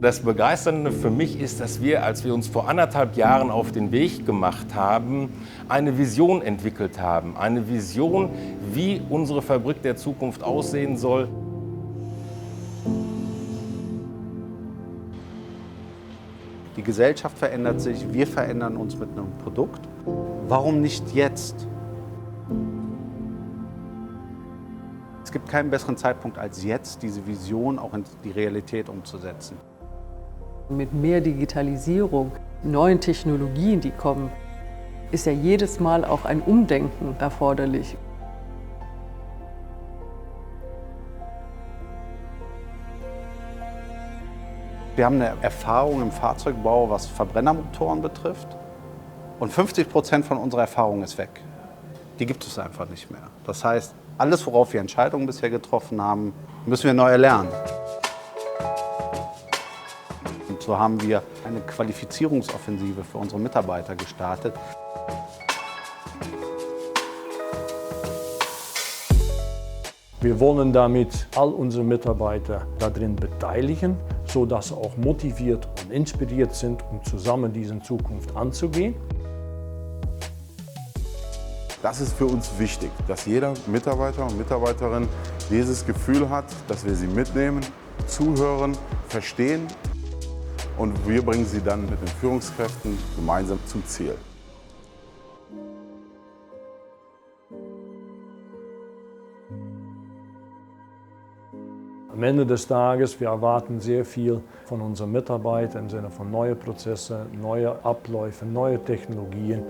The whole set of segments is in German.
Das Begeisternde für mich ist, dass wir, als wir uns vor 1,5 Jahren auf den Weg gemacht haben, eine Vision entwickelt haben. Eine Vision, wie unsere Fabrik der Zukunft aussehen soll. Die Gesellschaft verändert sich, wir verändern uns mit einem Produkt. Warum nicht jetzt? Es gibt keinen besseren Zeitpunkt als jetzt, diese Vision auch in die Realität umzusetzen. Mit mehr Digitalisierung, neuen Technologien, die kommen, ist ja jedes Mal auch ein Umdenken erforderlich. Wir haben eine Erfahrung im Fahrzeugbau, was Verbrennermotoren betrifft. Und 50% von unserer Erfahrung ist weg. Die gibt es einfach nicht mehr. Das heißt, alles, worauf wir Entscheidungen bisher getroffen haben, müssen wir neu erlernen. Und so haben wir eine Qualifizierungsoffensive für unsere Mitarbeiter gestartet. Wir wollen damit all unsere Mitarbeiter darin beteiligen, sodass sie auch motiviert und inspiriert sind, um zusammen diese Zukunft anzugehen. Das ist für uns wichtig, dass jeder Mitarbeiter und Mitarbeiterin dieses Gefühl hat, dass wir sie mitnehmen, zuhören, verstehen und wir bringen sie dann mit den Führungskräften gemeinsam zum Ziel. Am Ende des Tages, wir erwarten sehr viel von unseren Mitarbeitern im Sinne von neue Prozesse, neue Abläufe, neue Technologien.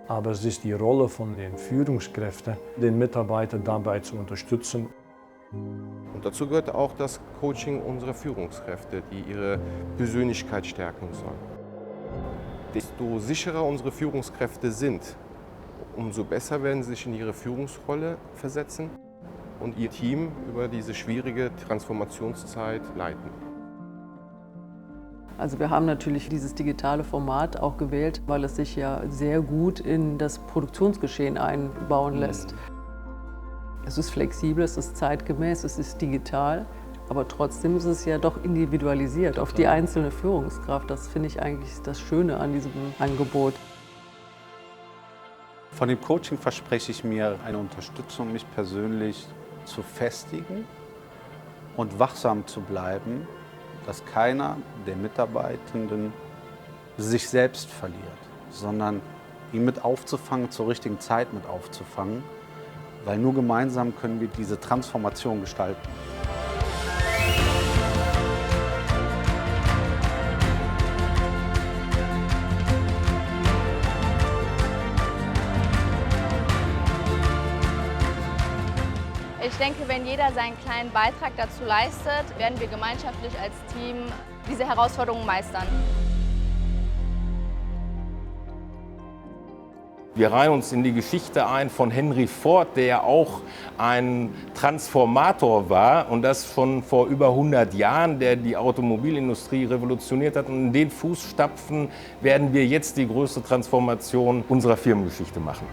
Aber es ist die Rolle von den Führungskräften, den Mitarbeiter dabei zu unterstützen. Und dazu gehört auch das Coaching unserer Führungskräfte, die ihre Persönlichkeit stärken sollen. Desto sicherer unsere Führungskräfte sind, umso besser werden sie sich in ihre Führungsrolle versetzen und ihr Team über diese schwierige Transformationszeit leiten. Also wir haben natürlich dieses digitale Format auch gewählt, weil es sich ja sehr gut in das Produktionsgeschehen einbauen lässt. Es ist flexibel, es ist zeitgemäß, es ist digital, aber trotzdem ist es ja doch individualisiert auf die einzelne Führungskraft. Das finde ich eigentlich das Schöne an diesem Angebot. Von dem Coaching verspreche ich mir eine Unterstützung, mich persönlich zu festigen und wachsam zu bleiben, dass keiner der Mitarbeitenden sich selbst verliert, sondern ihn mit aufzufangen, zur richtigen Zeit mit aufzufangen, weil nur gemeinsam können wir diese Transformation gestalten. Ich denke, wenn jeder seinen kleinen Beitrag dazu leistet, werden wir gemeinschaftlich als Team diese Herausforderungen meistern. Wir reihen uns in die Geschichte ein von Henry Ford, der auch ein Transformator war und das schon vor über 100 Jahren, der die Automobilindustrie revolutioniert hat. Und in den Fußstapfen werden wir jetzt die größte Transformation unserer Firmengeschichte machen.